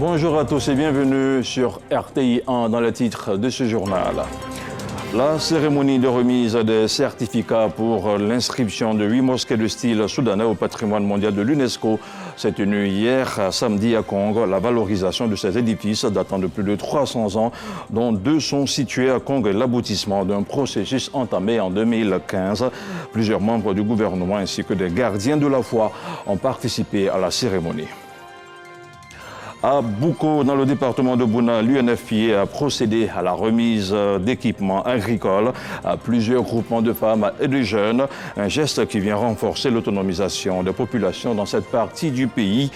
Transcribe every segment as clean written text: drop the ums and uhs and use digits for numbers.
Bonjour à tous et bienvenue sur RTI 1 dans le titre de ce journal. La cérémonie de remise des certificats pour l'inscription de 8 mosquées de style soudanais au patrimoine mondial de l'UNESCO s'est tenue hier samedi à Kong. La valorisation de ces édifices datant de plus de 300 ans, dont 2 sont situés à Kong, est l'aboutissement d'un processus entamé en 2015. Plusieurs membres du gouvernement ainsi que des gardiens de la foi ont participé à la cérémonie. À Bouko, dans le département de Bouna, l'UNFPA a procédé à la remise d'équipements agricoles à plusieurs groupements de femmes et de jeunes. Un geste qui vient renforcer l'autonomisation des populations dans cette partie du pays.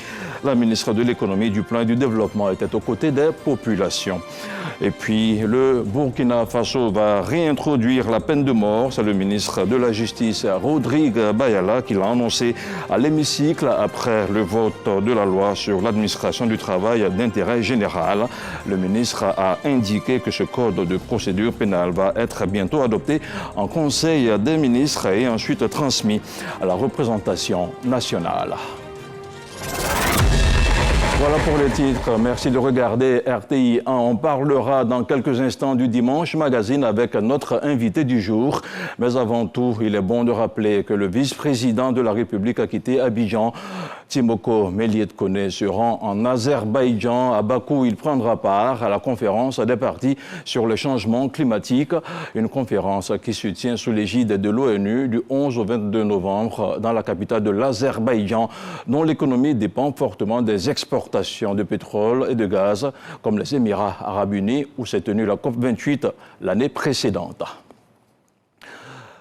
La ministre de l'économie, du plan et du développement était aux côtés des populations. Et puis, le Burkina Faso va réintroduire la peine de mort. C'est le ministre de la Justice, Rodrigue Bayala, qui l'a annoncé à l'hémicycle après le vote de la loi sur l'administration du travail d'intérêt général. Le ministre a indiqué que ce code de procédure pénale va être bientôt adopté en Conseil des ministres et ensuite transmis à la représentation nationale. Voilà pour les titres. Merci de regarder RTI 1. On parlera dans quelques instants du Dimanche Magazine avec notre invité du jour. Mais avant tout, il est bon de rappeler que le vice-président de la République a quitté Abidjan. Timoko Melie-Kone se rend en Azerbaïdjan. À Bakou, il prendra part à la conférence des partis sur le changement climatique. Une conférence qui se tient sous l'égide de l'ONU du 11 au 22 novembre dans la capitale de l'Azerbaïdjan, dont l'économie dépend fortement des exportations de pétrole et de gaz, comme les Émirats arabes unis, où s'est tenue la COP28 l'année précédente.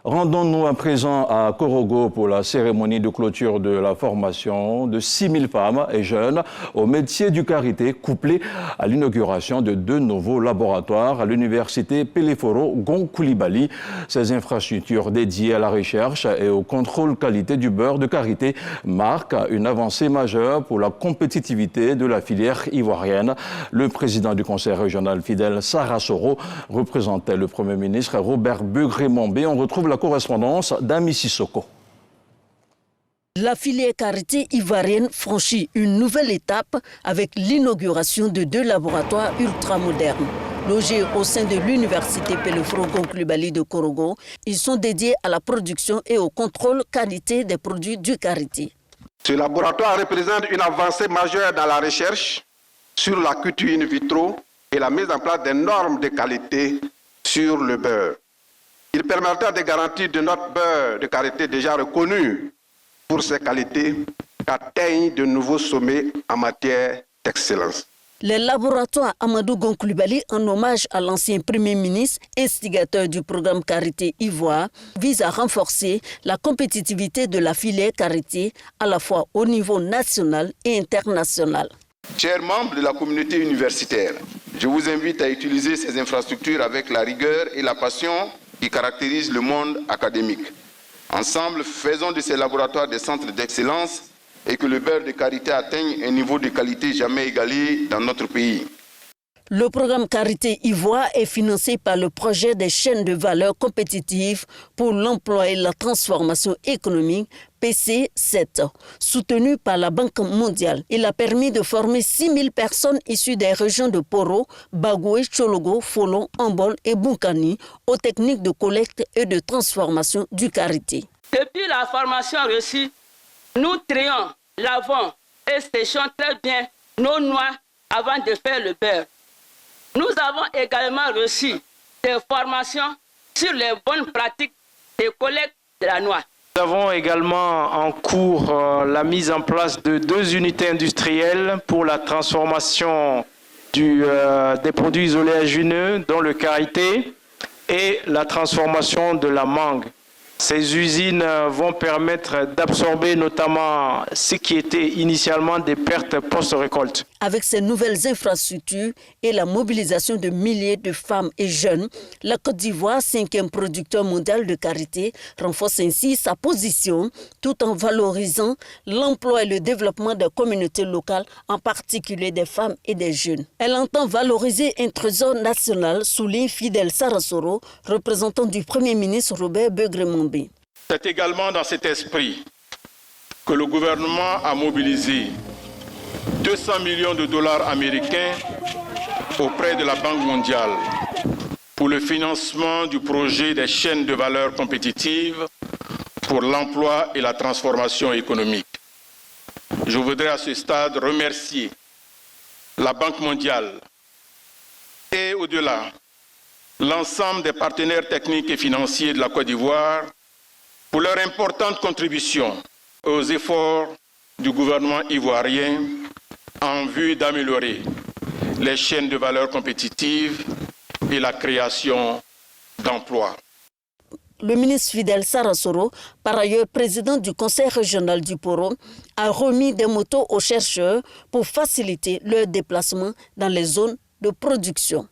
Rendons-nous à présent à Korogo pour la cérémonie de clôture de la formation de 6000 femmes et jeunes au métier du karité, couplée à l'inauguration de 2 nouveaux laboratoires à l'université Peleforo Gon-Koulibaly. Ces infrastructures dédiées à la recherche et au contrôle qualité du beurre de karité marquent une avancée majeure pour la compétitivité de la filière ivoirienne. Le président du conseil régional, Fidel Sarasoro, représentait le Premier ministre Robert Begré-Mombé. On retrouve la correspondance d'Ami Sissoko. La filière karité ivoirienne franchit une nouvelle étape avec l'inauguration de 2 laboratoires ultramodernes. Logés au sein de l'université Peleforo Gon-Koulibaly de Korogo, ils sont dédiés à la production et au contrôle qualité des produits du karité. Ce laboratoire représente une avancée majeure dans la recherche sur la culture in vitro et la mise en place des normes de qualité sur le beurre. Il permettra de garantir de notre beurre de karité déjà reconnu pour ses qualités qu'atteigne de nouveaux sommets en matière d'excellence. Les laboratoires Amadou Gon-Koulibaly, en hommage à l'ancien Premier ministre, instigateur du programme Karité Ivoire, visent à renforcer la compétitivité de la filière karité à la fois au niveau national et international. Chers membres de la communauté universitaire, je vous invite à utiliser ces infrastructures avec la rigueur et la passion qui caractérise le monde académique. Ensemble, faisons de ces laboratoires des centres d'excellence et que le beurre de karité atteigne un niveau de qualité jamais égalé dans notre pays. Le programme Karité Ivoire est financé par le projet des chaînes de valeur compétitives pour l'emploi et la transformation économique, PC7, soutenu par la Banque mondiale. Il a permis de former 6000 personnes issues des régions de Poro, Bagoué, Tchologo, Folon, Ambol et Boukani aux techniques de collecte et de transformation du karité. Depuis la formation reçue, nous trions, lavons et séchons très bien nos noix avant de faire le beurre. Nous avons également reçu des formations sur les bonnes pratiques de collecte de la noix. Nous avons également en cours la mise en place de 2 unités industrielles pour la transformation des produits oléagineux, dont le karité, et la transformation de la mangue. Ces usines vont permettre d'absorber notamment ce qui était initialement des pertes post-récolte. Avec ces nouvelles infrastructures et la mobilisation de milliers de femmes et jeunes, la Côte d'Ivoire, 5e producteur mondial de karité, renforce ainsi sa position tout en valorisant l'emploi et le développement des communautés locales, en particulier des femmes et des jeunes. Elle entend valoriser un trésor national, souligne Fidel Sarasoro, représentant du Premier ministre Robert Begré-Mombé. C'est également dans cet esprit que le gouvernement a mobilisé 200 millions de dollars américains auprès de la Banque mondiale pour le financement du projet des chaînes de valeur compétitives pour l'emploi et la transformation économique. Je voudrais à ce stade remercier la Banque mondiale et au-delà l'ensemble des partenaires techniques et financiers de la Côte d'Ivoire pour leur importante contribution aux efforts du gouvernement ivoirien en vue d'améliorer les chaînes de valeur compétitives et la création d'emplois. Le ministre Fidel Sarasoro, par ailleurs président du conseil régional du Poro, a remis des motos aux chercheurs pour faciliter leur déplacement dans les zones de production.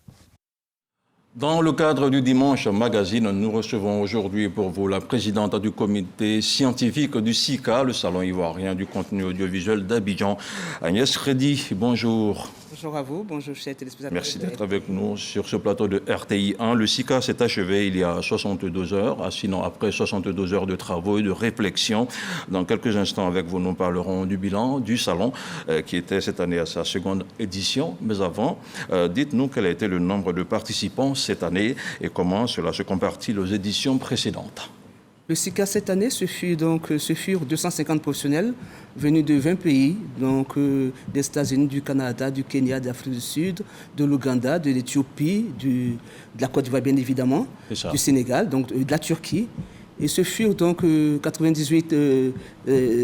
Dans le cadre du Dimanche Magazine, nous recevons aujourd'hui pour vous la présidente du comité scientifique du SICA, le Salon ivoirien du contenu audiovisuel d'Abidjan, Agnès Redi. Bonjour. Bonjour à vous, bonjour chers téléspectateurs. Merci d'être avec nous sur ce plateau de RTI 1. Le SICA s'est achevé il y a 62 heures, sinon après 62 heures de travaux et de réflexion. Dans quelques instants avec vous, nous parlerons du bilan du Salon qui était cette année à sa seconde édition. Mais avant, dites-nous quel a été le nombre de participants cette année et comment cela se compare-t-il aux éditions précédentes. Le SICA cette année, ce furent 250 professionnels venus de 20 pays, donc des États-Unis, du Canada, du Kenya, d'Afrique du Sud, de l'Ouganda, de l'Éthiopie, de la Côte d'Ivoire bien évidemment, du Sénégal, donc de la Turquie. Et ce furent donc 98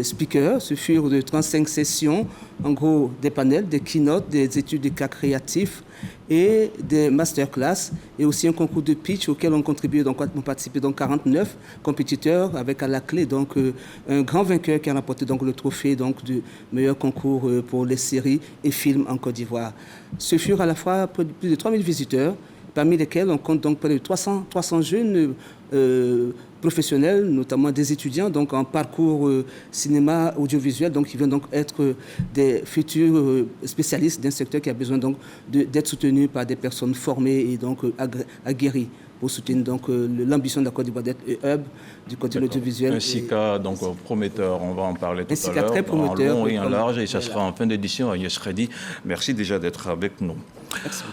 speakers, ce furent de 35 sessions, en gros des panels, des keynotes, des études de cas créatifs et des masterclass et aussi un concours de pitch auquel ont participé 49 compétiteurs avec à la clé donc un grand vainqueur qui a remporté donc le trophée donc du meilleur concours pour les séries et films en Côte d'Ivoire. Ce furent à la fois plus de 3000 visiteurs, parmi lesquels on compte donc près de 300 jeunes professionnels, notamment des étudiants donc en parcours cinéma audiovisuel, donc qui viennent donc être des futurs spécialistes d'un secteur qui a besoin donc d'être soutenu par des personnes formées et donc aguerries pour soutenir donc l'ambition de la Côte d'Ivoire d'être hub du contenu audiovisuel. Un SICA donc prometteur, on va en parler tout à l'heure, très prometteur, en long et en large, et ça sera en fin d'édition. Agnès Redi, merci déjà d'être avec nous. Merci.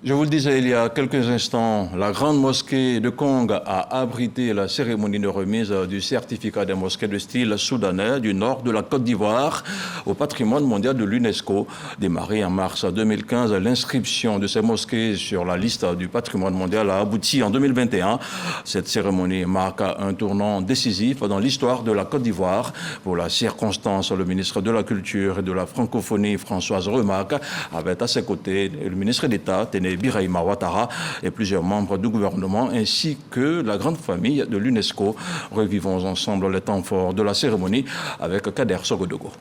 Je vous le disais il y a quelques instants, la grande mosquée de Kong a abrité la cérémonie de remise du certificat des mosquées de style soudanais du nord de la Côte d'Ivoire au patrimoine mondial de l'UNESCO. Démarrée en mars 2015, l'inscription de ces mosquées sur la liste du patrimoine mondial a abouti en 2021. Cette cérémonie marque un tournant décisif dans l'histoire de la Côte d'Ivoire. Pour la circonstance, le ministre de la Culture et de la Francophonie, Françoise Remac, avait à ses côtés le ministre d'État, Birahima Ouattara et plusieurs membres du gouvernement ainsi que la grande famille de l'UNESCO. Revivons ensemble les temps forts de la cérémonie avec Kader Sogodogo.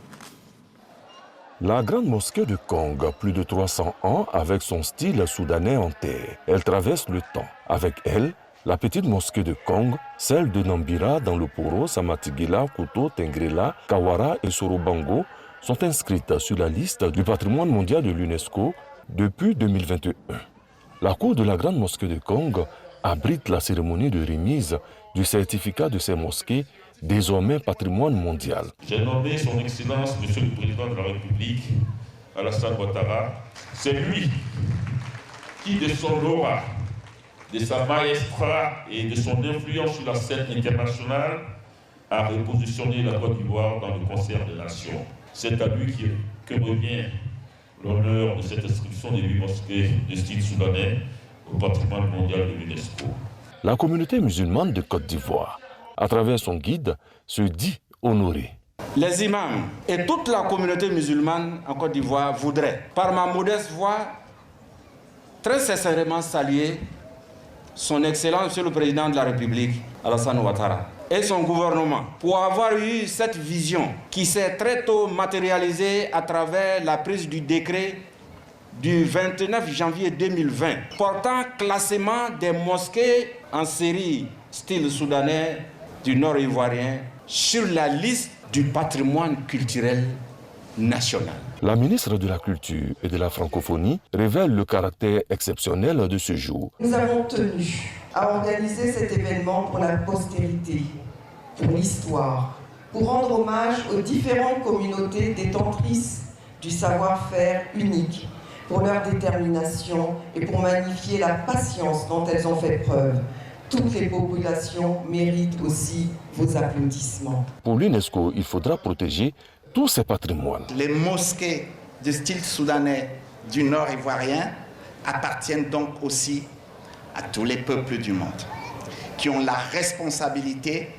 La grande mosquée de Kong, plus de 300 ans avec son style soudanais en terre. Elle traverse le temps. Avec elle, la petite mosquée de Kong, celle de Nambira dans le Poro, Samatigila, Koto, Tengrela, Kawara et Sorobango sont inscrites sur la liste du patrimoine mondial de l'UNESCO depuis 2021. La cour de la grande mosquée de Kong abrite la cérémonie de remise du certificat de ces mosquées, désormais patrimoine mondial. J'ai nommé son Excellence, Monsieur le Président de la République, Alassane Ouattara. C'est lui qui, de son aura, de sa maestria et de son influence sur la scène internationale, a repositionné la Côte d'Ivoire dans le concert des nations. C'est à lui que revient l'honneur de cette inscription des 8 mosquées de style soudanais au patrimoine mondial de l'UNESCO. La communauté musulmane de Côte d'Ivoire, à travers son guide, se dit honorée. Les imams et toute la communauté musulmane en Côte d'Ivoire voudraient, par ma modeste voix, très sincèrement saluer son Excellence, Monsieur le Président de la République, Alassane Ouattara, et son gouvernement, pour avoir eu cette vision qui s'est très tôt matérialisée à travers la prise du décret du 29 janvier 2020 portant classement des mosquées en série style soudanais du nord ivoirien sur la liste du patrimoine culturel national. La ministre de la Culture et de la Francophonie révèle le caractère exceptionnel de ce jour. Nous avons tenu à organiser cet événement pour la postérité, pour l'histoire, pour rendre hommage aux différentes communautés détentrices du savoir-faire unique, pour leur détermination et pour magnifier la patience dont elles ont fait preuve. Toutes les populations méritent aussi vos applaudissements. Pour l'UNESCO, il faudra protéger tous ces patrimoines. Les mosquées de style soudanais du Nord ivoirien appartiennent donc aussi à tous les peuples du monde qui ont la responsabilité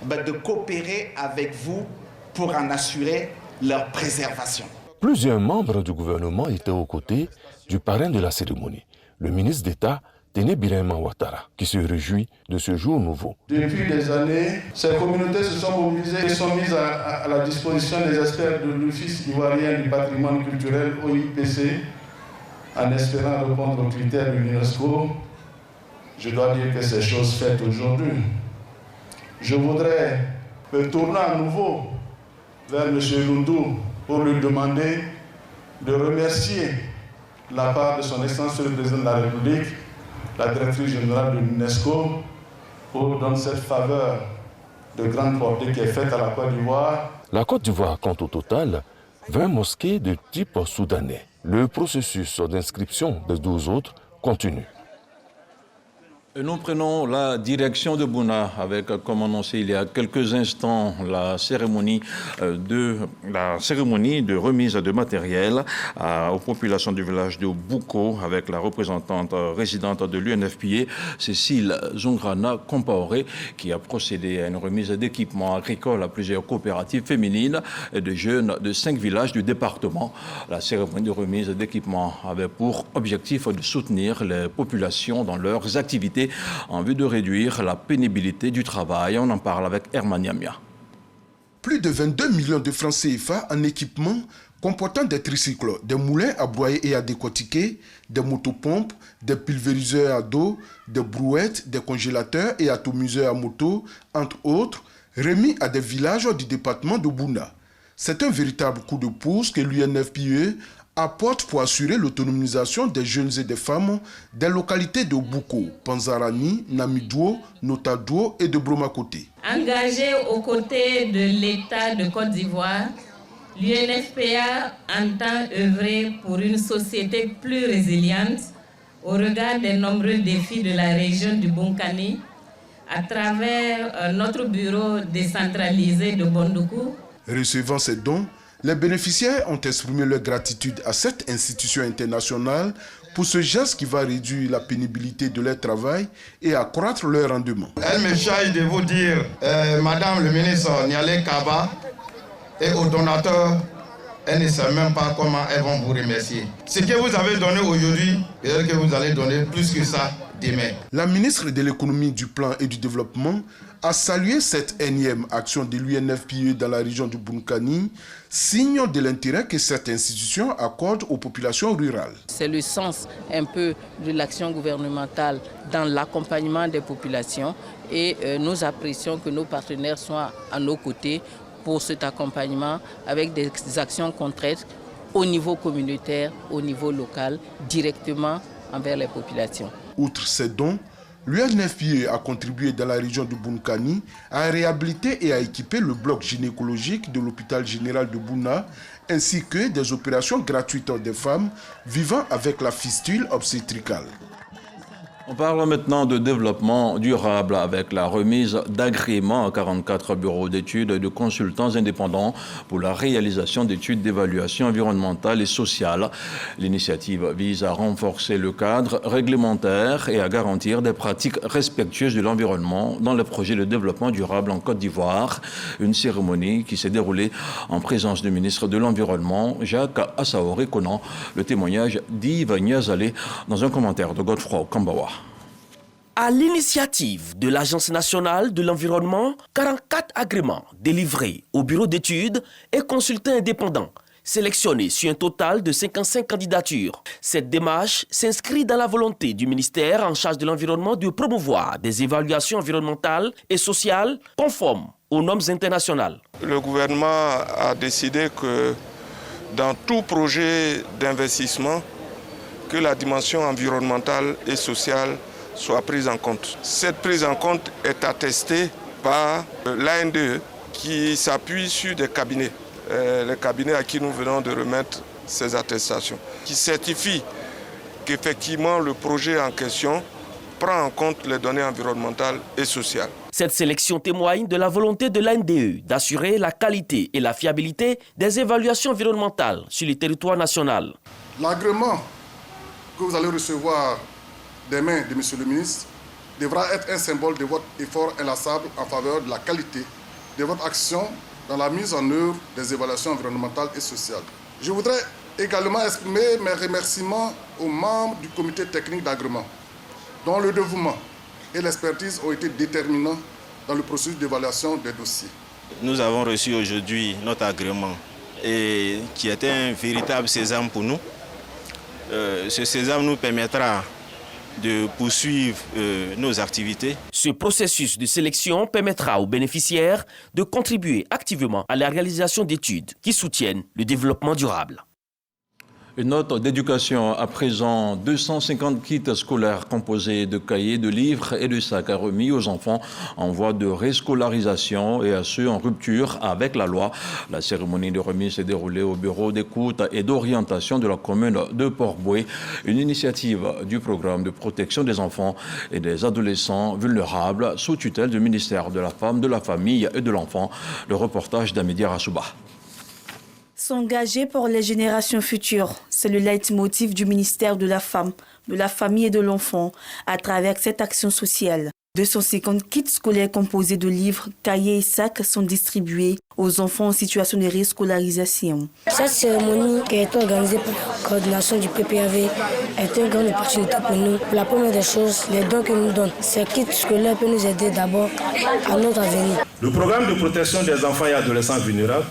de coopérer avec vous pour en assurer leur préservation. Plusieurs membres du gouvernement étaient aux côtés du parrain de la cérémonie, le ministre d'État Téné Birahima Ouattara, qui se réjouit de ce jour nouveau. Depuis des années, ces communautés se sont mobilisées et sont mises à la disposition des experts de l'Office ivoirien du patrimoine culturel, OIPC, en espérant répondre aux critères de l'UNESCO. Je dois dire que c'est chose faite aujourd'hui. Je voudrais me tourner à nouveau vers M. Lundou pour lui demander de remercier la part de son Excellence le Président de la République, la directrice générale de l'UNESCO, pour donner cette faveur de grande portée qui est faite à la Côte d'Ivoire. La Côte d'Ivoire compte au total 20 mosquées de type soudanais. Le processus d'inscription des 12 autres continue. Nous prenons la direction de Bouna avec, comme annoncé il y a quelques instants, la cérémonie de remise de matériel aux populations du village de Bouko avec la représentante résidente de l'UNFPA, Cécile Zungrana Compaoré, qui a procédé à une remise d'équipements agricoles à plusieurs coopératives féminines et de jeunes de 5 villages du département. La cérémonie de remise d'équipements avait pour objectif de soutenir les populations dans leurs activités en vue de réduire la pénibilité du travail. On en parle avec Herman Yamia. Plus de 22 millions de francs CFA en équipement comportant des tricycles, des moulins à broyer et à décortiquer, des motopompes, des pulvériseurs à dos, des brouettes, des congélateurs et atomiseurs à moto, entre autres, remis à des villages du département de Bouna. C'est un véritable coup de pouce que l'UNFPA apporte pour assurer l'autonomisation des jeunes et des femmes des localités de Bouko, Panzarani, Namidouo, Notadouo et de Bromakoté. Engagé aux côtés de l'État de Côte d'Ivoire, l'UNFPA entend œuvrer pour une société plus résiliente au regard des nombreux défis de la région du Bonkani à travers notre bureau décentralisé de Bondoukou. Recevant ces dons, les bénéficiaires ont exprimé leur gratitude à cette institution internationale pour ce geste qui va réduire la pénibilité de leur travail et accroître leur rendement. Elle me charge de vous dire, Madame le ministre Nialé Kaba et aux donateurs, elles ne savent même pas comment elles vont vous remercier. Ce que vous avez donné aujourd'hui, peut-être que vous allez donner plus que ça demain. La ministre de l'économie, du plan et du développement a salué cette énième action de l'UNFPA dans la région du Bonkani, signe de l'intérêt que cette institution accorde aux populations rurales. C'est le sens un peu de l'action gouvernementale dans l'accompagnement des populations et nous apprécions que nos partenaires soient à nos côtés pour cet accompagnement avec des actions concrètes au niveau communautaire, au niveau local, directement envers les populations. Outre ces dons, l'UNFPA a contribué dans la région de Bonkani à réhabiliter et à équiper le bloc gynécologique de l'hôpital général de Bouna, ainsi que des opérations gratuites des femmes vivant avec la fistule obstétricale. On parle maintenant de développement durable avec la remise d'agréments à 44 bureaux d'études et de consultants indépendants pour la réalisation d'études d'évaluation environnementale et sociale. L'initiative vise à renforcer le cadre réglementaire et à garantir des pratiques respectueuses de l'environnement dans les projets de développement durable en Côte d'Ivoire. Une cérémonie qui s'est déroulée en présence du ministre de l'Environnement, Jacques Assaoré Conan. Le témoignage d'Yves Niazalé dans un commentaire de Godefroy Kambawa. À l'initiative de l'Agence nationale de l'environnement, 44 agréments délivrés au bureau d'études et consultants indépendants, sélectionnés sur un total de 55 candidatures. Cette démarche s'inscrit dans la volonté du ministère en charge de l'environnement de promouvoir des évaluations environnementales et sociales conformes aux normes internationales. Le gouvernement a décidé que dans tout projet d'investissement, que la dimension environnementale et sociale soit prise en compte. Cette prise en compte est attestée par l'ANDE qui s'appuie sur des cabinets les cabinets à qui nous venons de remettre ces attestations, qui certifient qu'effectivement le projet en question prend en compte les données environnementales et sociales. Cette sélection témoigne de la volonté de l'ANDE d'assurer la qualité et la fiabilité des évaluations environnementales sur le territoire national. L'agrément que vous allez recevoir des mains de M. le ministre devra être un symbole de votre effort inlassable en faveur de la qualité de votre action dans la mise en œuvre des évaluations environnementales et sociales. Je voudrais également exprimer mes remerciements aux membres du comité technique d'agrément, dont le dévouement et l'expertise ont été déterminants dans le processus d'évaluation des dossiers. Nous avons reçu aujourd'hui notre agrément, et qui est un véritable sésame pour nous. Ce sésame nous permettra de poursuivre nos activités. Ce processus de sélection permettra aux bénéficiaires de contribuer activement à la réalisation d'études qui soutiennent le développement durable. Une note d'éducation à présent, 250 kits scolaires composés de cahiers, de livres et de sacs remis aux enfants en voie de réscolarisation et à ceux en rupture avec la loi. La cérémonie de remise s'est déroulée au bureau d'écoute et d'orientation de la commune de Port-Bouët, une initiative du programme de protection des enfants et des adolescents vulnérables sous tutelle du ministère de la Femme, de la Famille et de l'Enfant. Le reportage d'Amédia Rassouba. S'engager pour les générations futures, c'est le leitmotiv du ministère de la Femme, de la Famille et de l'Enfant à travers cette action sociale. 250 kits scolaires composés de livres, cahiers et sacs sont distribués aux enfants en situation de réscolarisation. Cette cérémonie qui a été organisée par la coordination du PPAV est une grande opportunité pour nous. La première des choses, les dons que nous donnent. Ces kits scolaires peuvent nous aider d'abord à notre avenir. Le programme de protection des enfants et adolescents vulnérables,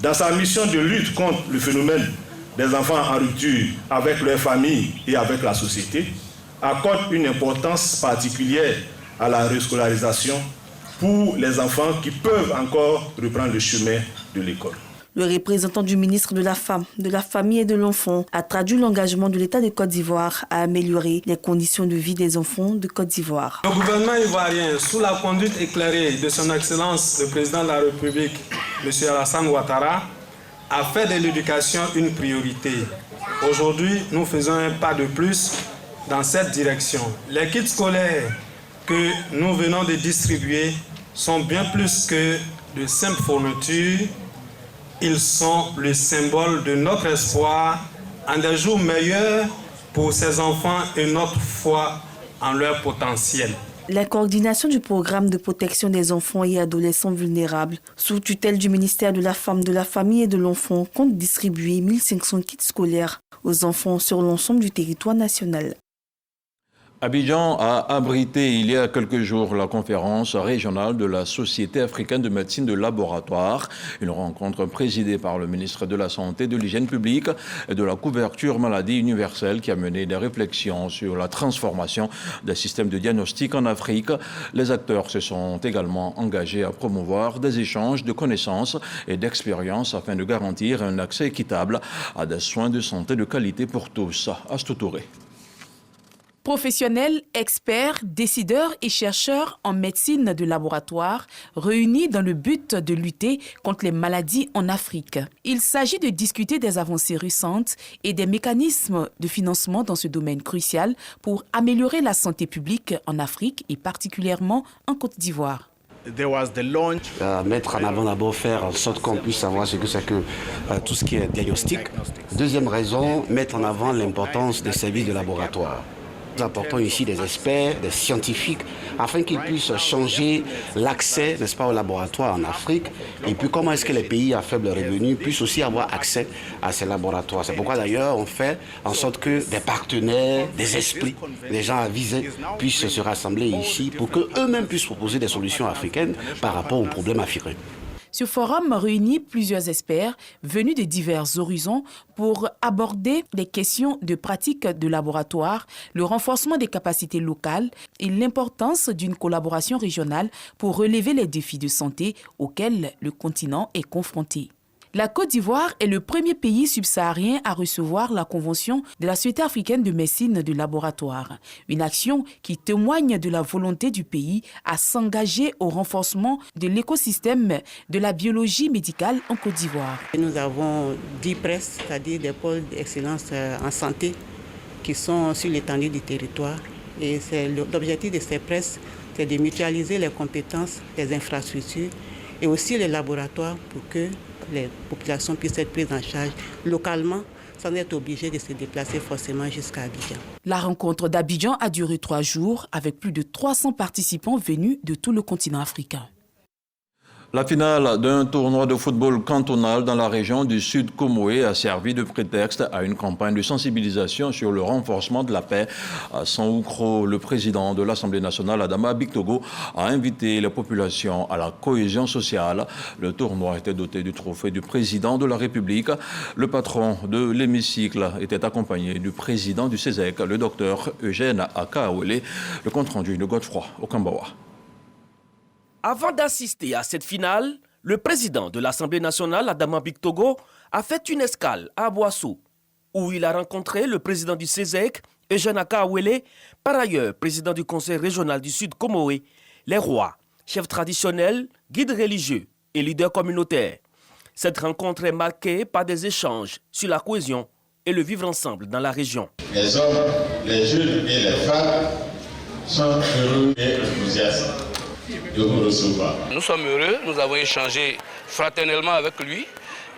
dans sa mission de lutte contre le phénomène des enfants en rupture avec leur famille et avec la société, accorde une importance particulière à la réscolarisation pour les enfants qui peuvent encore reprendre le chemin de l'école. Le représentant du ministre de la Femme, de la Famille et de l'Enfant a traduit l'engagement de l'État de Côte d'Ivoire à améliorer les conditions de vie des enfants de Côte d'Ivoire. Le gouvernement ivoirien, sous la conduite éclairée de son Excellence le Président de la République, M. Alassane Ouattara, a fait de l'éducation une priorité. Aujourd'hui, nous faisons un pas de plus dans cette direction. Les kits scolaires que nous venons de distribuer sont bien plus que de simples fournitures. Ils sont le symbole de notre espoir en des jours meilleurs pour ces enfants et notre foi en leur potentiel. La coordination du programme de protection des enfants et adolescents vulnérables, sous tutelle du ministère de la Femme, de la Famille et de l'Enfant, compte distribuer 1500 kits scolaires aux enfants sur l'ensemble du territoire national. Abidjan a abrité il y a quelques jours la conférence régionale de la Société africaine de médecine de laboratoire. Une rencontre présidée par le ministre de la Santé, de l'Hygiène publique et de la couverture maladie universelle qui a mené des réflexions sur la transformation des systèmes de diagnostic en Afrique. Les acteurs se sont également engagés à promouvoir des échanges de connaissances et d'expériences afin de garantir un accès équitable à des soins de santé de qualité pour tous. Astou Touré. Professionnels, experts, décideurs et chercheurs en médecine de laboratoire réunis dans le but de lutter contre les maladies en Afrique. Il s'agit de discuter des avancées récentes et des mécanismes de financement dans ce domaine crucial pour améliorer la santé publique en Afrique et particulièrement en Côte d'Ivoire. Mettre en avant d'abord, faire en sorte qu'on puisse savoir ce que c'est que tout ce qui est diagnostic. Deuxième raison, mettre en avant l'importance des services de laboratoire. Nous apportons ici des experts, des scientifiques, afin qu'ils puissent changer l'accès, n'est-ce pas, au laboratoire en Afrique. Et puis comment est-ce que les pays à faible revenu puissent aussi avoir accès à ces laboratoires. C'est pourquoi d'ailleurs on fait en sorte que des partenaires, des esprits, des gens avisés puissent se rassembler ici pour qu'eux-mêmes puissent proposer des solutions africaines par rapport aux problèmes africains. Ce forum réunit plusieurs experts venus de divers horizons pour aborder les questions de pratique de laboratoire, le renforcement des capacités locales et l'importance d'une collaboration régionale pour relever les défis de santé auxquels le continent est confronté. La Côte d'Ivoire est le premier pays subsaharien à recevoir la Convention de la Société africaine de médecine de laboratoire. Une action qui témoigne de la volonté du pays à s'engager au renforcement de l'écosystème de la biologie médicale en Côte d'Ivoire. Nous avons 10 presses, c'est-à-dire des pôles d'excellence en santé qui sont sur l'étendue du territoire. Et l'objectif de ces presses, c'est de mutualiser les compétences, les infrastructures et aussi les laboratoires pour que les populations puissent être prises en charge localement sans être obligées de se déplacer forcément jusqu'à Abidjan. La rencontre d'Abidjan a duré 3 jours avec plus de 300 participants venus de tout le continent africain. La finale d'un tournoi de football cantonal dans la région du Sud Comoé a servi de prétexte à une campagne de sensibilisation sur le renforcement de la paix. À Sanwoukro, le président de l'Assemblée nationale, Adama Bictogo, a invité les populations à la cohésion sociale. Le tournoi était doté du trophée du président de la République. Le patron de l'hémicycle était accompagné du président du CESEC, le docteur Eugène Akaawele. Le compte-rendu de Godefroy Okambawa. Avant d'assister à cette finale, le président de l'Assemblée nationale, Adama Bictogo, a fait une escale à Boissou, où il a rencontré le président du CESEC, Eugène Akaawele, par ailleurs président du conseil régional du Sud Comoé, les rois, chefs traditionnels, guides religieux et leaders communautaires. Cette rencontre est marquée par des échanges sur la cohésion et le vivre ensemble dans la région. Les hommes, les jeunes et les femmes sont heureux et enthousiastes de vous recevoir. Nous sommes heureux, nous avons échangé fraternellement avec lui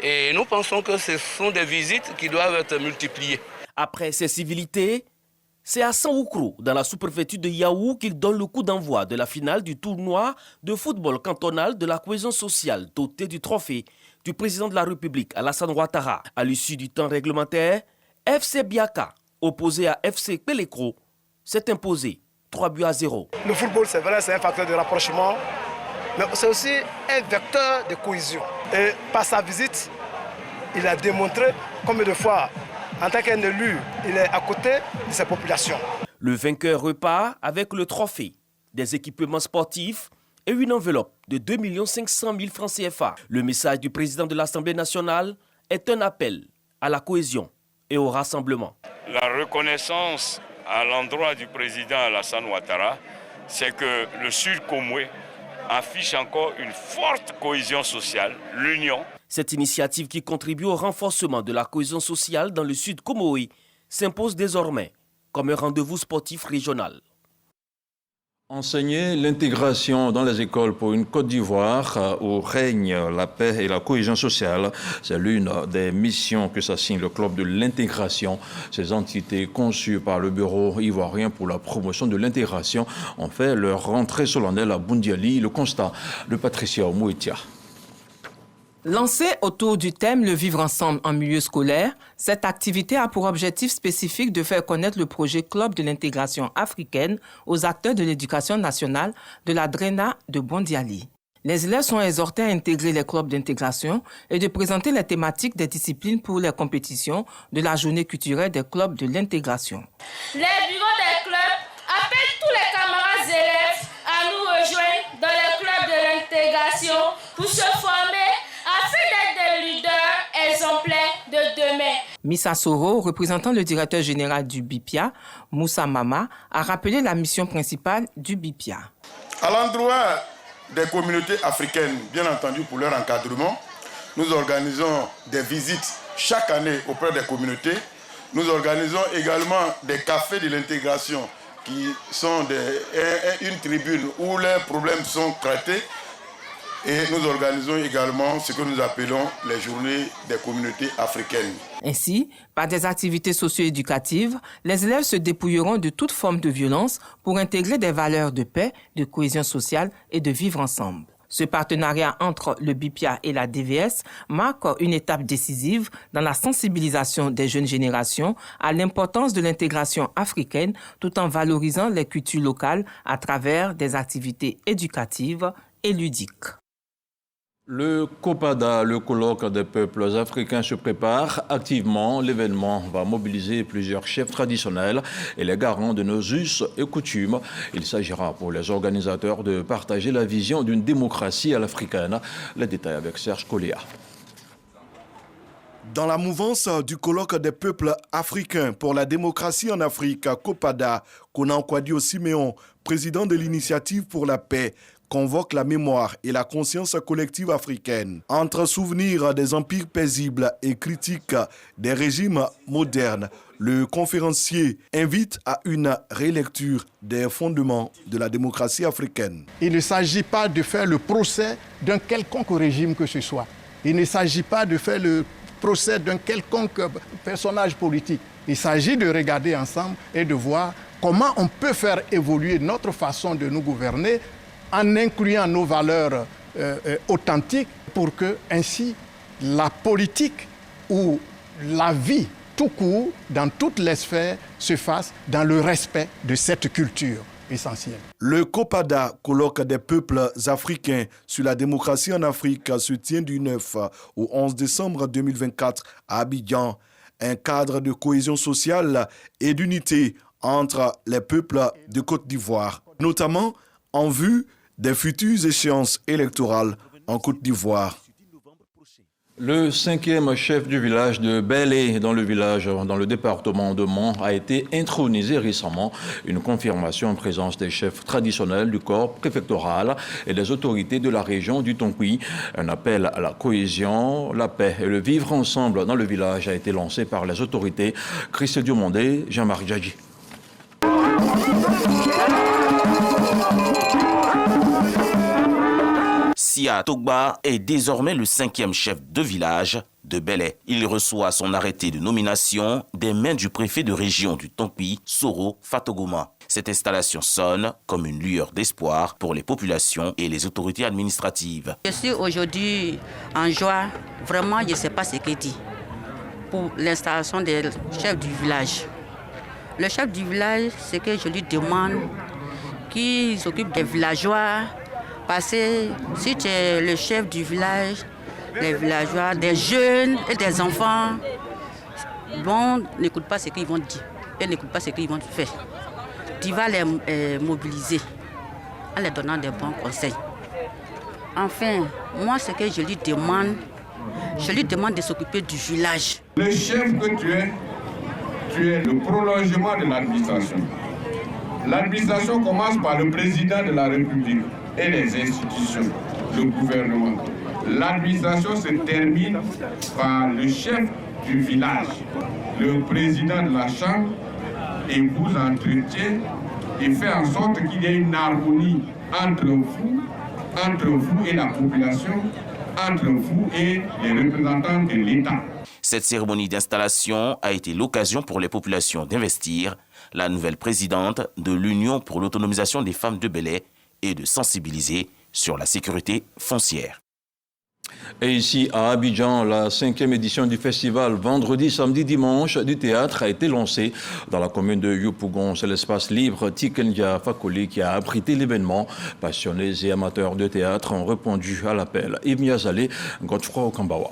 et nous pensons que ce sont des visites qui doivent être multipliées. Après ces civilités, c'est à Sanwoukro, dans la sous-préfecture de Yaou, qu'il donne le coup d'envoi de la finale du tournoi de football cantonal de la cohésion sociale doté du trophée du président de la République, Alassane Ouattara. À l'issue du temps réglementaire, FC Biaka, opposé à FC Pelekro, s'est imposé 3-0. Le football, c'est vrai, c'est un facteur de rapprochement, mais c'est aussi un vecteur de cohésion. Et par sa visite, il a démontré combien de fois, en tant qu'un élu, il est à côté de sa population. Le vainqueur repart avec le trophée, des équipements sportifs et une enveloppe de 2 500 000 francs CFA. Le message du président de l'Assemblée nationale est un appel à la cohésion et au rassemblement. La reconnaissance à l'endroit du président Alassane Ouattara, c'est que le Sud Comoé affiche encore une forte cohésion sociale, l'union. Cette initiative qui contribue au renforcement de la cohésion sociale dans le Sud Comoé s'impose désormais comme un rendez-vous sportif régional. Enseigner l'intégration dans les écoles pour une Côte d'Ivoire où règne la paix et la cohésion sociale, c'est l'une des missions que s'assigne le club de l'intégration. Ces entités conçues par le bureau ivoirien pour la promotion de l'intégration ont fait leur rentrée solennelle à Bundiali. Le constat de Patricia Mouetia. Lancée autour du thème « Le vivre ensemble en milieu scolaire », cette activité a pour objectif spécifique de faire connaître le projet Club de l'intégration africaine aux acteurs de l'éducation nationale de la DRENA de Bundiali. Les élèves sont exhortés à intégrer les clubs d'intégration et de présenter les thématiques des disciplines pour les compétitions de la journée culturelle des clubs de l'intégration. Les bureaux des clubs appellent tous les camarades élèves à nous rejoindre dans les clubs de l'intégration pour se former afin d'être des leaders exemplaires de demain. Missa Soro, représentant le directeur général du BIPIA, Moussa Mama, a rappelé la mission principale du BIPIA. À l'endroit des communautés africaines, bien entendu pour leur encadrement, nous organisons des visites chaque année auprès des communautés. Nous organisons également des cafés de l'intégration qui sont une tribune où les problèmes sont traités. Et nous organisons également ce que nous appelons les journées des communautés africaines. Ainsi, par des activités socio-éducatives, les élèves se dépouilleront de toute forme de violence pour intégrer des valeurs de paix, de cohésion sociale et de vivre ensemble. Ce partenariat entre le BIPIA et la DVS marque une étape décisive dans la sensibilisation des jeunes générations à l'importance de l'intégration africaine tout en valorisant les cultures locales à travers des activités éducatives et ludiques. Le COPADA, le colloque des peuples africains, se prépare activement. L'événement va mobiliser plusieurs chefs traditionnels et les garants de nos us et coutumes. Il s'agira pour les organisateurs de partager la vision d'une démocratie à l'africaine. Les détails avec Serge Coléa. Dans la mouvance du colloque des peuples africains pour la démocratie en Afrique, COPADA, Konan Kwadio Siméon, président de l'initiative pour la paix, convoque la mémoire et la conscience collective africaine. Entre souvenirs des empires paisibles et critiques des régimes modernes, le conférencier invite à une rélecture des fondements de la démocratie africaine. Il ne s'agit pas de faire le procès d'un quelconque régime que ce soit. Il ne s'agit pas de faire le procès d'un quelconque personnage politique. Il s'agit de regarder ensemble et de voir comment on peut faire évoluer notre façon de nous gouverner en incluant nos valeurs authentiques pour que ainsi la politique ou la vie tout court dans toutes les sphères se fasse dans le respect de cette culture essentielle. Le COPADA, colloque des peuples africains sur la démocratie en Afrique, se tient du 9 au 11 décembre 2024 à Abidjan. Un cadre de cohésion sociale et d'unité entre les peuples de Côte d'Ivoire, notamment en vue des futures échéances électorales en Côte d'Ivoire. Le 5e chef du village de Bélé, dans le département de Mans, a été intronisé récemment. Une confirmation en présence des chefs traditionnels du corps préfectoral et des autorités de la région du Tonkoui. Un appel à la cohésion, la paix et le vivre ensemble dans le village a été lancé par les autorités. Christ Diomondé, Jean-Marc Djadji. Sia Togba est désormais le 5e chef de village de Bélé. Il reçoit son arrêté de nomination des mains du préfet de région du Tonkoui, Soro Fatogoma. Cette installation sonne comme une lueur d'espoir pour les populations et les autorités administratives. Je suis aujourd'hui en joie. Vraiment, je ne sais pas ce qu'il dit pour l'installation des chefs du village. Le chef du village, c'est que je lui demande qu'il s'occupe des villageois. Parce que si tu es le chef du village, les villageois, des jeunes et des enfants, bon, n'écoute pas ce qu'ils vont dire et n'écoute pas ce qu'ils vont faire. Tu vas les mobiliser en les donnant des bons conseils. Enfin, moi, ce que je lui demande de s'occuper du village. Le chef que tu es le prolongement de l'administration. L'administration commence par le président de la République et les institutions, le gouvernement. L'administration se termine par le chef du village, le président de la chambre, et vous entretient et fait en sorte qu'il y ait une harmonie entre vous et la population, entre vous et les représentants de l'État. Cette cérémonie d'installation a été l'occasion pour les populations d'investir la nouvelle présidente de l'Union pour l'autonomisation des femmes de Bélé et de sensibiliser sur la sécurité foncière. Et ici à Abidjan, la 5e édition du festival vendredi, samedi, dimanche du théâtre a été lancée dans la commune de Yopougon. C'est l'espace libre Tikendia Fakoli qui a abrité l'événement. Passionnés et amateurs de théâtre ont répondu à l'appel. Yves Miazale, Godefroy Okambawa.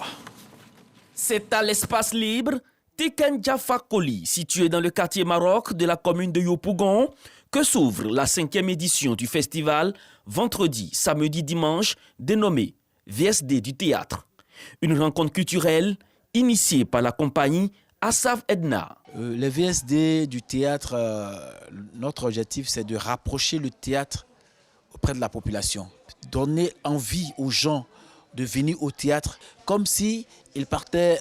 C'est à l'espace libre Tikendia Fakoli, situé dans le quartier Maroc de la commune de Yopougon, que s'ouvre la 5e édition du festival vendredi, samedi, dimanche, dénommé VSD du théâtre. Une rencontre culturelle initiée par la compagnie Asaf Edna. Les VSD du théâtre, notre objectif c'est de rapprocher le théâtre auprès de la population. Donner envie aux gens de venir au théâtre comme s'ils partaient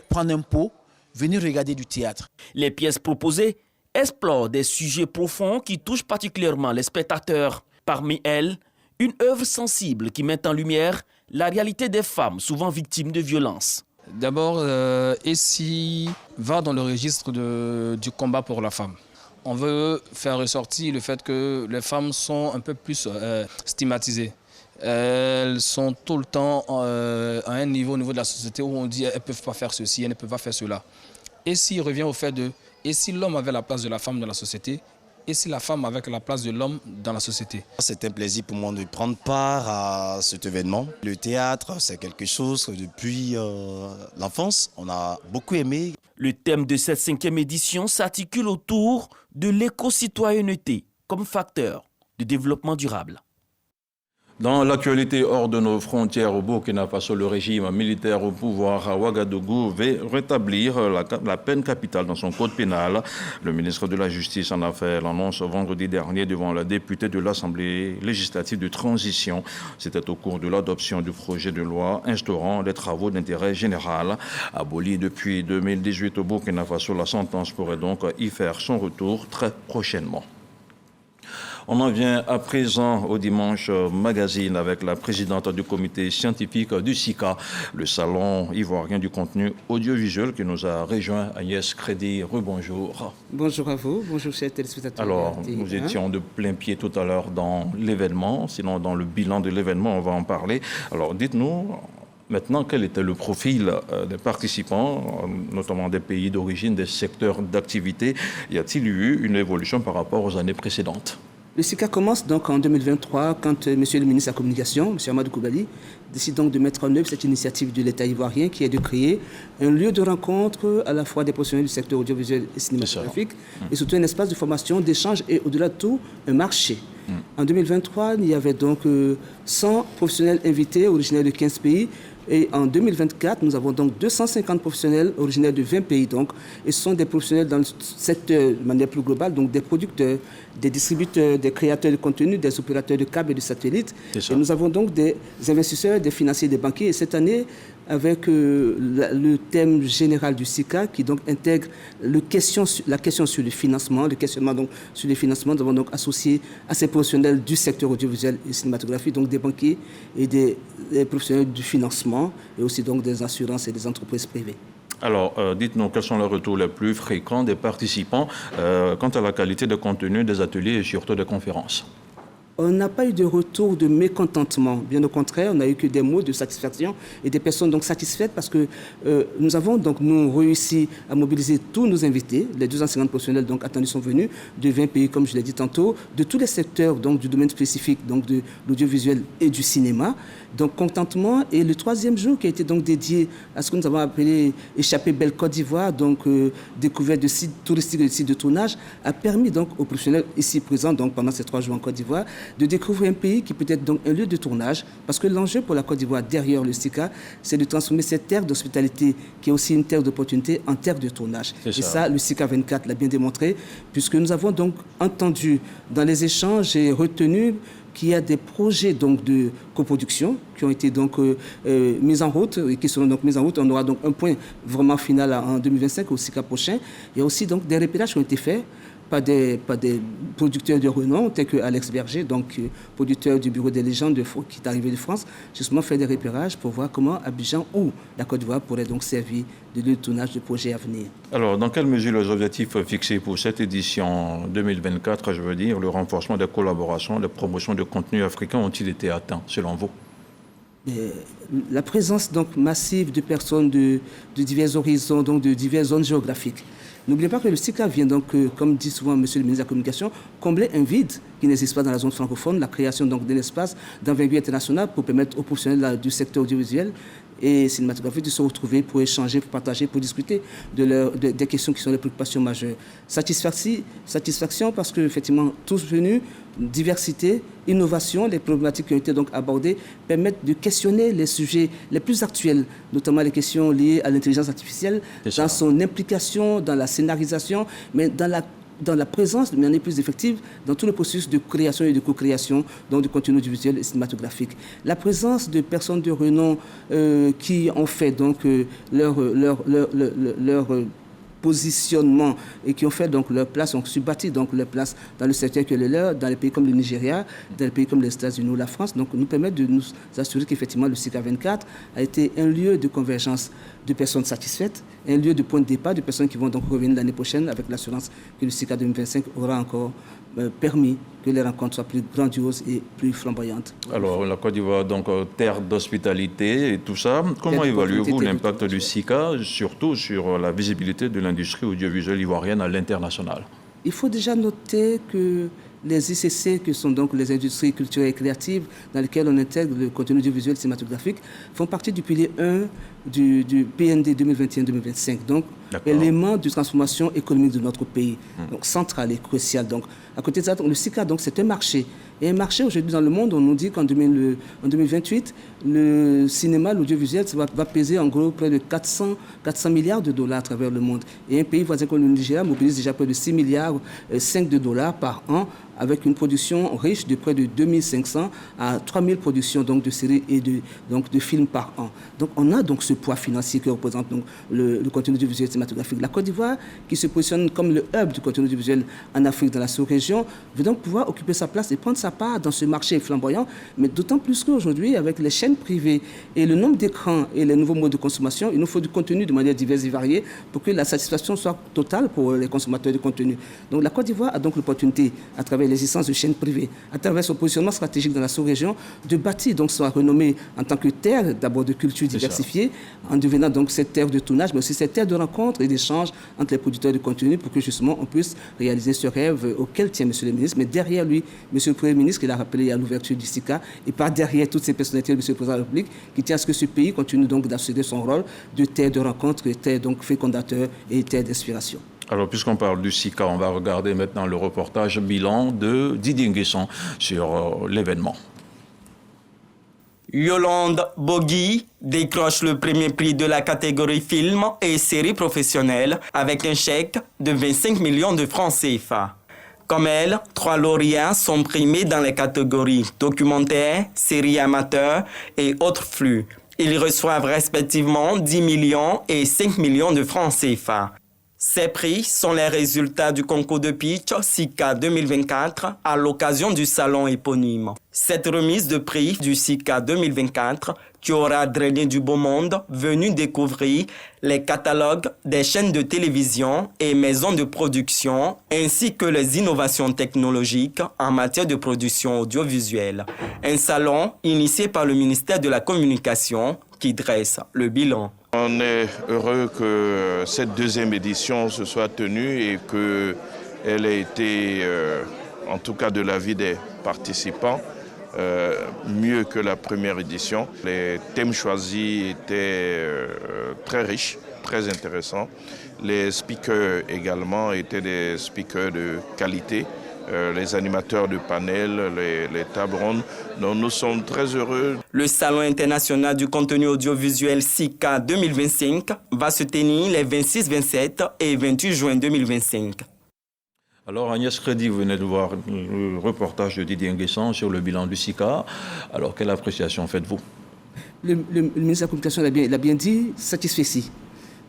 prendre un pot, venir regarder du théâtre. Les pièces proposées explore des sujets profonds qui touchent particulièrement les spectateurs. Parmi elles, une œuvre sensible qui met en lumière la réalité des femmes souvent victimes de violences. D'abord, ici va dans le registre du combat pour la femme. On veut faire ressortir le fait que les femmes sont un peu plus stigmatisées. Elles sont tout le temps à un niveau au niveau de la société où on dit qu'elles ne peuvent pas faire ceci, elles ne peuvent pas faire cela. Et s'il revient au fait de, et si l'homme avait la place de la femme dans la société, et si la femme avait la place de l'homme dans la société. C'est un plaisir pour moi de prendre part à cet événement. Le théâtre, c'est quelque chose que depuis l'enfance, on a beaucoup aimé. Le thème de cette 5e édition s'articule autour de l'éco-citoyenneté comme facteur de développement durable. Dans l'actualité hors de nos frontières au Burkina Faso, le régime militaire au pouvoir à Ouagadougou veut rétablir la peine capitale dans son code pénal. Le ministre de la Justice en a fait l'annonce vendredi dernier devant la députée de l'Assemblée législative de transition. C'était au cours de l'adoption du projet de loi instaurant les travaux d'intérêt général. Abolie depuis 2018 au Burkina Faso, la sentence pourrait donc y faire son retour très prochainement. On en vient à présent au Dimanche Magazine avec la présidente du comité scientifique du SICA, le salon ivoirien du contenu audiovisuel qui nous a rejoint. Agnès Crédit, rebonjour. Bonjour à vous, bonjour chers téléspectateurs. Alors, nous étions de plein pied tout à l'heure dans l'événement, sinon dans le bilan de l'événement, on va en parler. Alors, dites-nous maintenant quel était le profil des participants, notamment des pays d'origine, des secteurs d'activité. Y a-t-il eu une évolution par rapport aux années précédentes ? Le SICA commence donc en 2023 quand Monsieur le ministre de la Communication, M. Amadou Koulibaly, décide donc de mettre en œuvre cette initiative de l'État ivoirien qui est de créer un lieu de rencontre à la fois des professionnels du secteur audiovisuel et cinématographique et surtout un espace de formation, d'échange et au-delà de tout, un marché. En 2023, il y avait donc 100 professionnels invités originaires de 15 pays. Et en 2024, nous avons donc 250 professionnels originaires de 20 pays. Donc, et ce sont des professionnels dans le secteur de manière plus globale, donc des producteurs, des distributeurs, des créateurs de contenu, des opérateurs de câbles et de satellites. Et nous avons donc des investisseurs, des financiers, des banquiers. Et cette année, avec le thème général du SICA qui donc intègre la question sur le financement, le questionnement donc sur le financement, nous avons donc associé à ces professionnels du secteur audiovisuel et cinématographique, donc des banquiers et des professionnels du financement et aussi donc des assurances et des entreprises privées. Alors, dites-nous quels sont les retours les plus fréquents des participants quant à la qualité de contenu des ateliers et surtout des conférences. On n'a pas eu de retour de mécontentement. Bien au contraire, on n'a eu que des mots de satisfaction et des personnes donc satisfaites parce que nous avons donc réussi à mobiliser tous nos invités. Les 250 professionnels donc attendus sont venus de 20 pays, comme je l'ai dit tantôt, de tous les secteurs donc du domaine spécifique donc de l'audiovisuel et du cinéma. Donc contentement. Et le troisième jour qui a été donc dédié à ce que nous avons appelé Échappée Belle Côte d'Ivoire, donc découverte de sites touristiques et de sites de tournage, a permis donc aux professionnels ici présents donc pendant ces 3 jours en Côte d'Ivoire de découvrir un pays qui peut être donc un lieu de tournage, parce que l'enjeu pour la Côte d'Ivoire derrière le SICA, c'est de transformer cette terre d'hospitalité, qui est aussi une terre d'opportunité, en terre de tournage. Et ça, le SICA 24 l'a bien démontré, puisque nous avons donc entendu dans les échanges et retenu qu'il y a des projets donc de coproduction qui ont été donc mis en route et qui seront donc mis en route. On aura donc un point vraiment final en 2025 au SICA prochain. Il y a aussi donc des repérages qui ont été faits par des producteurs de renom, tels que Alex Berger, donc producteur du Bureau des légendes qui est arrivé de France, justement faire des repérages pour voir comment Abidjan ou la Côte d'Ivoire pourrait donc servir de lieu de tournage de projets à venir. Alors, dans quelle mesure les objectifs fixés pour cette édition 2024, je veux dire, le renforcement des collaborations, la promotion de contenus africains ont-ils été atteints, selon vous ? La présence donc massive de personnes de divers horizons, donc de diverses zones géographiques. N'oubliez pas que le SICA vient donc, comme dit souvent M. le ministre de la Communication, combler un vide qui n'existe pas dans la zone francophone, la création donc d'un espace d'envergure internationale pour permettre aux professionnels du secteur audiovisuel et cinématographique de se retrouver pour échanger, pour partager, pour discuter des questions qui sont les préoccupations majeures. Satisfaction parce que effectivement tous venus, diversité, innovation, les problématiques qui ont été donc abordées permettent de questionner les sujets les plus actuels, notamment les questions liées à l'intelligence artificielle, dans son implication, dans la scénarisation, mais dans la présence de manière plus effective dans tout le processus de création et de co-création donc du contenu audiovisuel et cinématographique. La présence de personnes de renom qui ont fait donc leur positionnement et qui ont fait donc leur place, ont su bâtir donc leur place dans le secteur que le leur, dans les pays comme le Nigeria, dans les pays comme les États-Unis ou la France, donc nous permettent de nous assurer qu'effectivement le SICA 24 a été un lieu de convergence de personnes satisfaites, un lieu de point de départ de personnes qui vont donc revenir l'année prochaine avec l'assurance que le SICA 2025 aura encore permis que les rencontres soient plus grandioses et plus flamboyantes. Alors, la Côte d'Ivoire, donc terre d'hospitalité et tout ça, comment évaluez-vous l'impact du SICA, surtout sur la visibilité de l'industrie audiovisuelle ivoirienne à l'international ? Il faut déjà noter que les ICC, qui sont donc les industries culturelles et créatives dans lesquelles on intègre le contenu audiovisuel cinématographique, font partie du pilier 1 du PND 2021-2025, donc élément de transformation économique de notre pays, donc central et crucial. Donc, à côté de ça, le SICA, donc, c'est un marché. Et un marché, aujourd'hui, dans le monde, on nous dit qu'en 2028, le cinéma, l'audiovisuel, va peser en gros près de 400 milliards de dollars à travers le monde. Et un pays voisin comme le Nigeria mobilise déjà près de 6 milliards 5 de dollars par an, avec une production riche de près de 2500 à 3000 productions donc, de séries et de films par an. Donc on a donc ce poids financier que représente donc, le contenu audiovisuel cinématographique. La Côte d'Ivoire, qui se positionne comme le hub du contenu audiovisuel en Afrique, dans la sous-région, veut donc pouvoir occuper sa place et prendre sa part dans ce marché flamboyant, mais d'autant plus qu'aujourd'hui, avec les chaînes privées et le nombre d'écrans et les nouveaux modes de consommation, il nous faut du contenu de manière diverse et variée pour que la satisfaction soit totale pour les consommateurs de contenu. Donc la Côte d'Ivoire a donc l'opportunité, à travers l'existence de chaînes privées, à travers son positionnement stratégique dans la sous-région, de bâtir donc sa renommée en tant que terre d'abord de culture diversifiée, en devenant donc cette terre de tournage, mais aussi cette terre de rencontre et d'échange entre les producteurs de contenu pour que justement on puisse réaliser ce rêve auquel tient M. le ministre. Mais derrière lui, M. le Premier ministre, qui l'a rappelé à l'ouverture du SICA, et par derrière toutes ces personnalités de M. le Président de la République, qui tient à ce que ce pays continue donc d'assurer son rôle de terre de rencontre, de terre donc fécondateur et terre d'inspiration. Alors, puisqu'on parle du SICA, on va regarder maintenant le reportage bilan de Didier Nguesson sur l'événement. Yolande Bogui décroche le premier prix de la catégorie film et séries professionnelles avec un chèque de 25 millions de francs CFA. Comme elle, 3 lauréats sont primés dans les catégories documentaires, séries amateurs et autres flux. Ils reçoivent respectivement 10 millions et 5 millions de francs CFA. Ces prix sont les résultats du concours de pitch SICA 2024 à l'occasion du salon éponyme. Cette remise de prix du SICA 2024 qui aura drainé du beau monde venu découvrir les catalogues des chaînes de télévision et maisons de production ainsi que les innovations technologiques en matière de production audiovisuelle. Un salon initié par le ministère de la Communication qui dresse le bilan. On est heureux que cette deuxième édition se soit tenue et qu'elle ait été, en tout cas de l'avis des participants, mieux que la première édition. Les thèmes choisis étaient très riches, très intéressants. Les speakers également étaient des speakers de qualité. Les animateurs de panel, les tables rondes. Donc nous sommes très heureux. Le Salon international du contenu audiovisuel SICA 2025 va se tenir les 26, 27 et 28 juin 2025. Alors Agnès Crédit, vous venez de voir le reportage de Didier Nguesson sur le bilan du SICA. Alors quelle appréciation faites-vous? Le ministre de la Communication l'a bien dit, satisfait.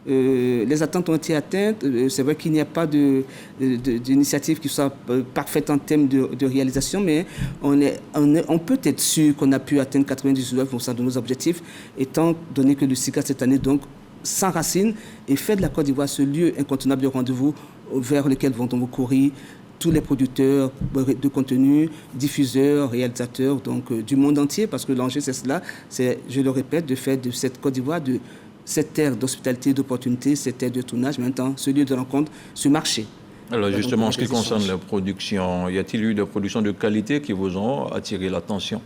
Les attentes ont été atteintes. C'est vrai qu'il n'y a pas d'initiative qui soit parfaite en termes de réalisation, mais on peut être sûr qu'on a pu atteindre 99% de nos objectifs, étant donné que le SICA cette année donc s'enracine et fait de la Côte d'Ivoire ce lieu incontournable de rendez-vous vers lequel vont donc courir tous les producteurs de contenu, diffuseurs, réalisateurs donc, du monde entier, parce que l'enjeu c'est cela, c'est, je le répète, de faire de cette Côte d'Ivoire cette terre d'hospitalité, d'opportunité, cette terre de tournage, mais en même temps, ce lieu de rencontre, ce marché. Alors justement, en ce qui concerne la production, y a-t-il eu des productions de qualité qui vous ont attiré l'attention?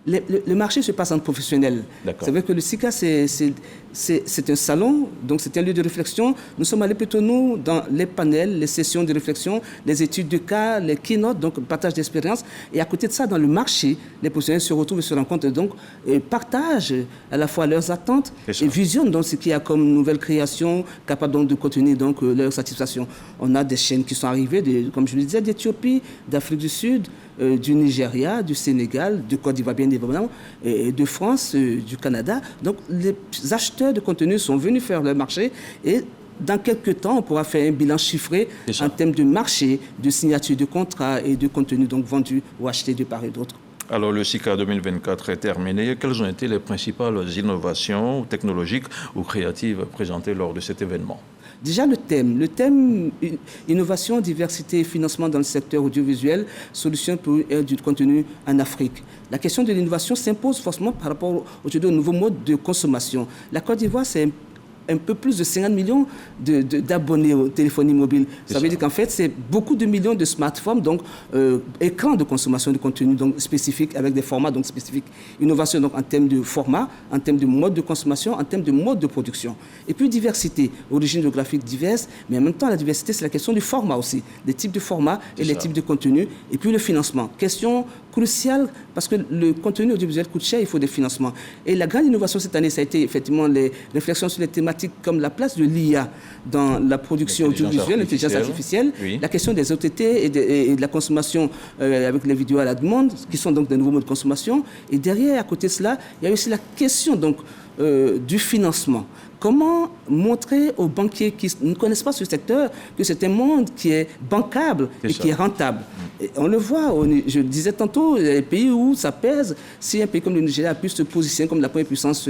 Le marché se passe en professionnel. C'est vrai que le SICA, c'est un salon, donc c'est un lieu de réflexion. Nous sommes allés plutôt, nous, dans les panels, les sessions de réflexion, les études de cas, les keynotes, donc partage d'expérience. Et à côté de ça, dans le marché, les professionnels se retrouvent et se rencontrent, donc partagent à la fois leurs attentes et visionnent donc ce qu'il y a comme nouvelle création, capable donc de contenir donc leur satisfaction. On a des chaînes qui sont arrivées, comme je le disais, d'Éthiopie, d'Afrique du Sud, du Nigeria, du Sénégal, de Côte d'Ivoire bien évidemment, et de France, du Canada. Donc les acheteurs de contenu sont venus faire leur marché et dans quelques temps, on pourra faire un bilan chiffré en termes de marché, de signature de contrats et de contenu donc vendus ou achetés de part et d'autre. Alors le SICA 2024 est terminé. Quelles ont été les principales innovations technologiques ou créatives présentées lors de cet événement? Déjà le thème innovation, diversité et financement dans le secteur audiovisuel, solutions pour du contenu en Afrique. La question de l'innovation s'impose forcément par rapport aujourd'hui au nouveau mode de consommation. La Côte d'Ivoire, c'est un peu plus de 50 millions d'abonnés aux téléphonie mobile. Ça veut dire qu'en fait, c'est beaucoup de millions de smartphones, donc écrans de consommation de contenu donc, spécifiques avec des formats donc, spécifiques. Innovation donc, en termes de format, en termes de mode de consommation, en termes de mode de production. Et puis diversité, origines géographiques diverses, mais en même temps, la diversité, c'est la question du format aussi, des types de formats et les types de contenus. Et puis le financement. Question cruciale, parce que le contenu audiovisuel coûte cher, il faut des financements. Et la grande innovation cette année, ça a été effectivement les réflexions sur les thématiques comme la place de l'IA dans la production audiovisuelle, l'intelligence artificielle, la question des OTT et de la consommation avec les vidéos à la demande, qui sont donc des nouveaux modes de consommation. Et derrière, à côté de cela, il y a aussi la question donc, du financement. Comment montrer aux banquiers qui ne connaissent pas ce secteur que c'est un monde qui est bancable et qui est rentable. Et on le voit, je le disais tantôt, les pays où ça pèse, si un pays comme le Nigeria a pu se positionner comme la première puissance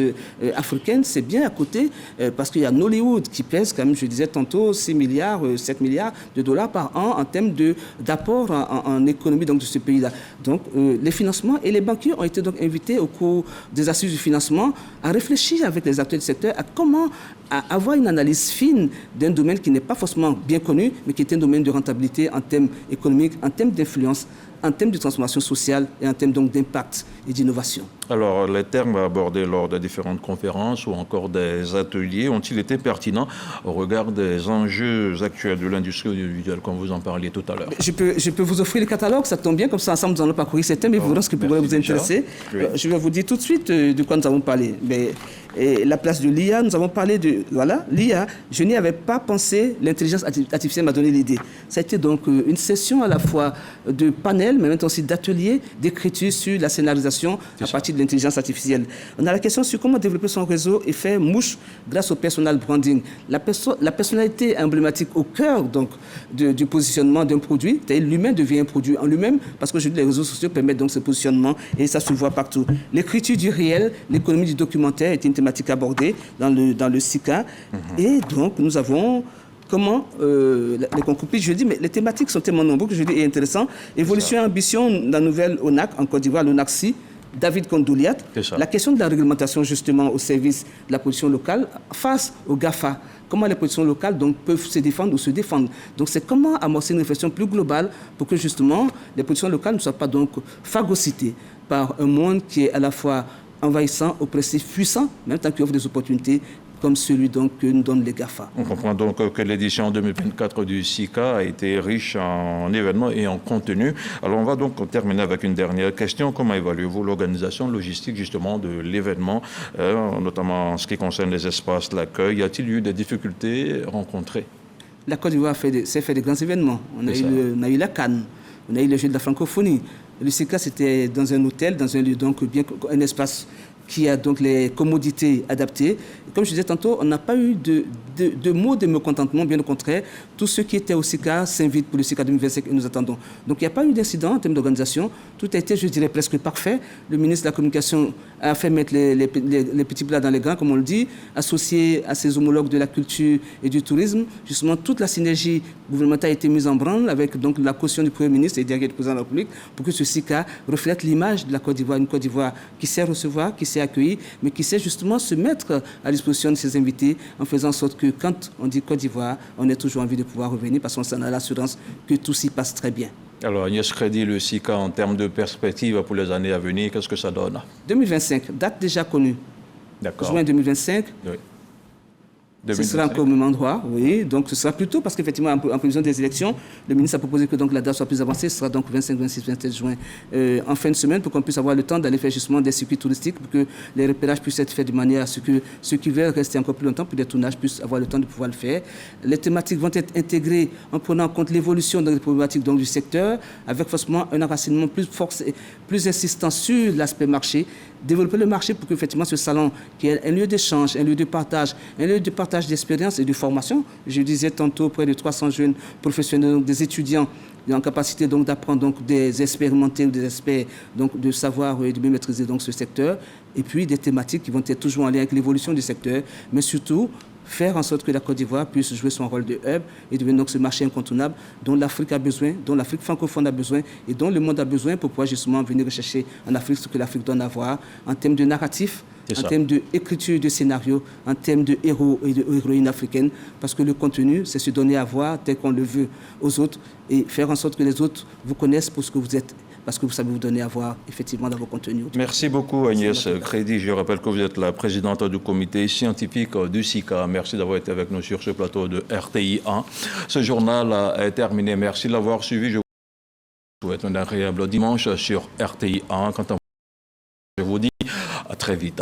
africaine, c'est bien à côté, parce qu'il y a Nollywood qui pèse, quand même, je disais tantôt, 6 milliards, 7 milliards de dollars par an en termes d'apport en économie donc, de ce pays-là. Donc les financements et les banquiers ont été donc invités au cours des assises du financement à réfléchir avec les acteurs du secteur à comment avoir une analyse fine d'un domaine qui n'est pas forcément bien connu, mais qui est un domaine de rentabilité en termes économiques, en termes d'influence, en termes de transformation sociale et en termes donc d'impact et d'innovation. Alors, les termes abordés lors de différentes conférences ou encore des ateliers ont-ils été pertinents au regard des enjeux actuels de l'industrie audiovisuelle, comme vous en parliez tout à l'heure? Je peux vous offrir le catalogue, ça tombe bien, comme ça ensemble nous allons parcourir ces thèmes et vous verrez ce qui pourrait vous intéresser. Oui. Je vais vous dire tout de suite de quoi nous avons parlé. Et la place de l'IA, nous avons parlé de... Voilà, l'IA, je n'y avais pas pensé, l'intelligence artificielle m'a donné l'idée. Ça a été donc une session à la fois de panel, mais maintenant aussi d'ateliers, d'écriture sur la scénarisation à partir de l'intelligence artificielle. On a la question sur comment développer son réseau et faire mouche grâce au personal branding. La personnalité emblématique au cœur donc, du positionnement d'un produit, c'est-à-dire l'humain devient un produit en lui-même, parce que les réseaux sociaux permettent donc ce positionnement et ça se voit partout. L'écriture du réel, l'économie du documentaire est une thématique abordée dans le SICA. Et donc, nous avons comment les concours, je dis, mais les thématiques sont tellement nombreuses que je dis, et intéressant. Évolution et ambition de la nouvelle ONAC, en Côte d'Ivoire, l'ONAC-CI, David Kondouliat. La question de la réglementation, justement, au service de la production locale face au GAFA. Comment les productions locales donc, peuvent se défendre ou se défendre. Donc, c'est comment amorcer une réflexion plus globale pour que, justement, les productions locales ne soient pas donc phagocytées par un monde qui est à la fois envahissant, oppressif, puissant, même tant qu'il offre des opportunités comme celui donc, que nous donnent les GAFA. On comprend donc que l'édition 2024 du SICA a été riche en événements et en contenu. Alors on va donc terminer avec une dernière question. Comment évaluez-vous l'organisation logistique justement de l'événement, notamment en ce qui concerne les espaces, l'accueil? Y a-t-il eu des difficultés rencontrées? La Côte d'Ivoire s'est fait des grands événements. On a eu la Cannes, on a eu le jeu de la francophonie. Le SICA, c'était dans un hôtel, dans un lieu, donc bien, un espace qui a donc les commodités adaptées. Comme je disais tantôt, on n'a pas eu de mots de mécontentement, bien au contraire. Tous ceux qui étaient au SICA s'invitent pour le SICA 2025 et nous attendons. Donc il n'y a pas eu d'incident en termes d'organisation. Tout a été, je dirais, presque parfait. Le ministre de la Communication a fait mettre les petits plats dans les grands, comme on le dit, associé à ses homologues de la culture et du tourisme. Justement, toute la synergie gouvernementale a été mise en branle avec donc, la caution du Premier ministre et derrière du Président de la République pour que ce SICA reflète l'image de la Côte d'Ivoire, une Côte d'Ivoire qui sait recevoir, qui sait accueillir, mais qui sait justement se mettre à disposition de ses invités en faisant en sorte que quand on dit Côte d'Ivoire, on ait toujours envie de pouvoir revenir parce qu'on a l'assurance que tout s'y passe très bien. Alors Agnès Crédit, le SICA en termes de perspective pour les années à venir, qu'est-ce que ça donne? 2025, date déjà connue. D'accord. Juin 2025. Oui. Ce sera encore au même endroit, oui. Donc ce sera plus tôt parce qu'effectivement, en prévision des élections, le ministre a proposé que donc, la date soit plus avancée. Ce sera donc 25, 26, 27 juin en fin de semaine pour qu'on puisse avoir le temps d'aller faire justement des circuits touristiques pour que les repérages puissent être faits de manière à ce que ceux qui veulent rester encore plus longtemps pour des tournages puissent avoir le temps de pouvoir le faire. Les thématiques vont être intégrées en prenant en compte l'évolution des problématiques donc, du secteur avec forcément un enracinement plus insistant sur l'aspect marché. Développer le marché pour qu'effectivement ce salon, qui est un lieu d'échange, un lieu de partage d'expérience et de formation. Je disais tantôt près de 300 jeunes professionnels, donc des étudiants en capacité donc d'apprendre donc des expérimentés ou des experts donc de savoir et de bien maîtriser donc ce secteur. Et puis des thématiques qui vont être toujours en lien avec l'évolution du secteur, mais surtout faire en sorte que la Côte d'Ivoire puisse jouer son rôle de hub et devenir donc ce marché incontournable dont l'Afrique a besoin, dont l'Afrique francophone a besoin et dont le monde a besoin pour pouvoir justement venir rechercher en Afrique ce que l'Afrique doit en avoir en termes de narratif, en termes d'écriture de scénario, en termes de héros et de héroïnes africaines, parce que le contenu, c'est se donner à voir tel qu'on le veut aux autres et faire en sorte que les autres vous connaissent pour ce que vous êtes, parce que vous savez vous donner à voir effectivement dans vos contenus. Merci beaucoup Agnès Crédit. Je rappelle que vous êtes la présidente du comité scientifique du SICA. Merci d'avoir été avec nous sur ce plateau de RTI 1. Ce journal est terminé. Merci de l'avoir suivi. Je vous souhaite un agréable dimanche sur RTI 1. Quant à moi, je vous dis à très vite.